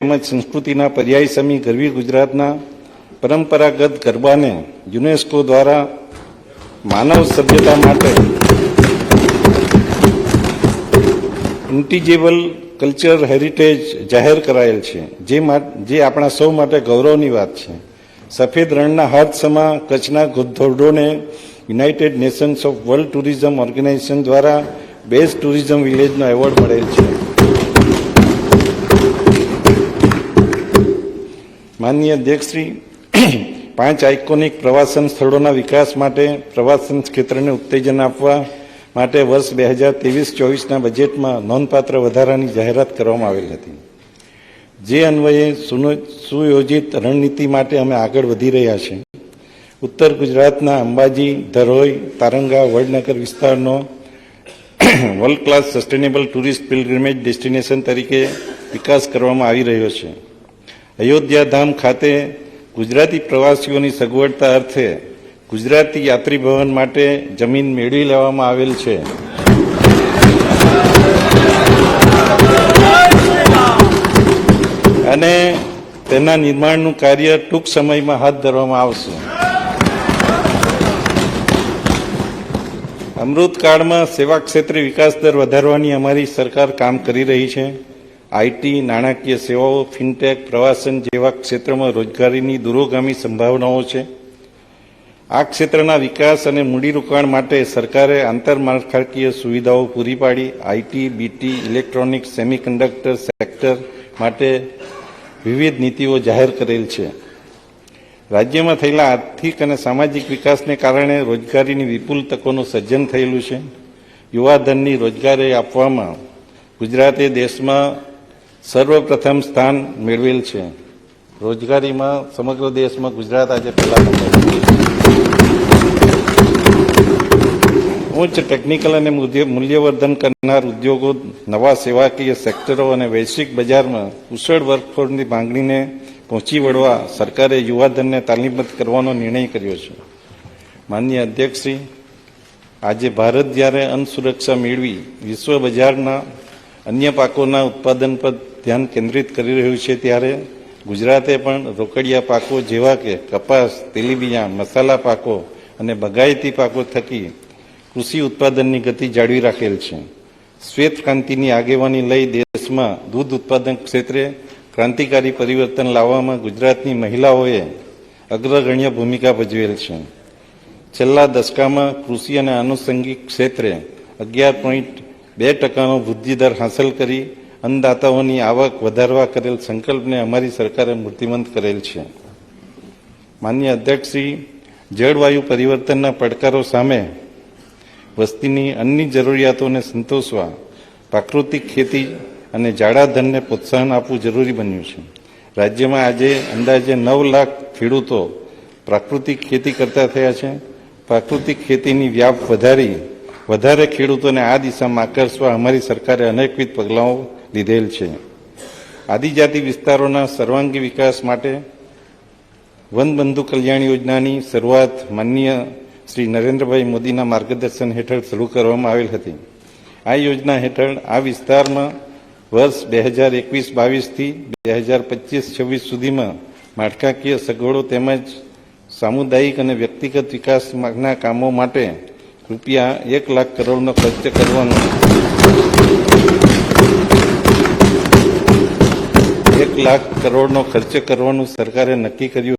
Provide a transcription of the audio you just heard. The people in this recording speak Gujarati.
તેમજ સંસ્કૃતિના પર્યાય સમી ગરવી ગુજરાતના પરંપરાગત ગરબાને યુનેસ્કો દ્વારા માનવ સભ્યતા માટે ઇન્ટિજેબલ કલ્ચર હેરિટેજ જાહેર કરાયેલ છે, જે આપણા સૌ માટે ગૌરવની વાત છે. સફેદ રણના હાથ સમા કચ્છના ધોરડોને United Nations of World Tourism Organization દ્વારા બેસ્ટ ટુરિઝમ વિલેજનો એવોર્ડ મળેલ છે. માનનીય અધ્યક્ષશ્રી, 5 આઇકોનિક પ્રવાસન સ્થળોના વિકાસ માટે પ્રવાસન ક્ષેત્રને ઉત્તેજન આપવા માટે વર્ષ 2023-24ના બજેટમાં નોંધપાત્ર વધારાની જાહેરાત કરવામાં આવેલ હતી. જે અન્વયે સુયોજિત રણનીતિ માટે અમે આગળ વધી રહ્યા છીએ. ઉત્તર ગુજરાતના અંબાજી, ધરોઈ, તારંગા, વડનગર વિસ્તારનો world class sustainable tourist pilgrimage destination તરીકે વિકાસ કરવામાં આવી રહ્યો છે. અયોધ્યા ધામ ખાતે ગુજરાતી પ્રવાસીઓની સગવડતા અર્થે ગુજરાતી યાત્રી ભવન માટે જમીન મેળવી લેવામાં આવેલ છે. અને તેના નિર્માણનું કાર્ય ટૂંક સમયમાં હાથ ધરવામાં આવશે. અમૃતકાળમાં સેવા ક્ષેત્રે વિકાસ દર વધારવાની અમારી સરકાર કામ કરી રહી છે. આઈટી, નાણાકીય સેવાઓ, ફિનટેક, પ્રવાસન જેવા ક્ષેત્રમાં રોજગારીની દૂરોગામી સંભાવનાઓ છે. આ ક્ષેત્રના વિકાસ અને મૂડીરોકાણ માટે સરકારે આંતરમાળખાકીય સુવિધાઓ પૂરી પાડી IT, BT, electronics, semiconductor sector માટે વિવિધ નીતિઓ જાહેર કરેલ છે. રાજ્યમાં થયેલા આર્થિક અને સામાજિક વિકાસને કારણે રોજગારીની વિપુલ તકોનું સર્જન થયેલું છે. યુવાધનની રોજગારી આપવામાં ગુજરાતે દેશમાં સર્વપ્રથમ સ્થાન મેળવેલ છે. રોજગારીમાં સમગ્ર દેશમાં ગુજરાત આજે પહેલા નંબર. ઉચ્ચ ટેકનિકલ અને મૂલ્યવર્ધન કરનાર ઉદ્યોગો, નવા સેવાકીય સેક્ટરો અને વૈશ્વિક બજારમાં કુશળ વર્કફોર્સની માંગણીને પહોંચી વળવા સરકારે યુવાધનને તાલીમબદ્ધ કરવાનો નિર્ણય કર્યો છે. માનનીય અધ્યક્ષશ્રી, આજે ભારત જ્યારે અન્ન સુરક્ષા મેળવી વિશ્વ બજારના અન્ય પાકોના ઉત્પાદન પર ધ્યાન કેન્દ્રિત કરી રહ્યું છે, ત્યારે ગુજરાતે પણ રોકડિયા પાકો જેવા કે કપાસ, તેલીબિયાં, મસાલા પાકો અને બગાયતી પાકો થકી કૃષિ ઉત્પાદનની ગતિ જાળવી રાખેલ છે. શ્વેત ક્રાંતિની આગેવાની લઈ દેશમાં દૂધ ઉત્પાદન ક્ષેત્રે ક્રાંતિકારી પરિવર્તન લાવવામાં ગુજરાતની મહિલાઓએ અગ્રગણ્ય ભૂમિકા ભજવેલ છે. છેલ્લા દશકામાં કૃષિ અને આનુષંગિક ક્ષેત્રે 11.2% વૃદ્ધિદર હાંસલ કરી અન્નદાતાઓની આવક વધારવા કરેલ સંકલ્પને અમારી સરકારે મૂર્તિમંત કરેલ છે. માનનીય અધ્યક્ષશ્રી, જળવાયુ પરિવર્તનના પડકારો સામે વસ્તીની અન્ય જરૂરિયાતોને સંતોષવા પ્રાકૃતિક ખેતી અને જાડા ધનને પ્રોત્સાહન આપવું જરૂરી બન્યું છે. રાજ્યમાં આજે અંદાજે 9 લાખ ખેડૂતો પ્રાકૃતિક ખેતી કરતા થયા છે. પ્રાકૃતિક ખેતીની વ્યાપ વધારી વધારે ખેડૂતોને આ દિશામાં આકર્ષવા અમારી સરકારે અનેકવિધ પગલાઓ લીધેલ છે. આદિજાતિ વિસ્તારોના સર્વાંગી વિકાસ માટે વનબંધુ કલ્યાણ યોજનાની શરૂઆત માનનીય શ્રી નરેન્દ્રભાઈ મોદીના માર્ગદર્શન હેઠળ શરૂ કરવામાં આવેલ હતી. આ યોજના હેઠળ આ વિસ્તારમાં વર્ષ 2021-22થી 2025-26 સુધીમાં માળખાકીય સગવડો તેમજ સામુદાયિક અને વ્યક્તિગત વિકાસના કામો માટે રૂપિયા 1 લાખ કરોડનો ખર્ચ કરવાનું 1 લાખ કરોડનો ખર્ચ કરવાનું સરકારે નક્કી કર્યું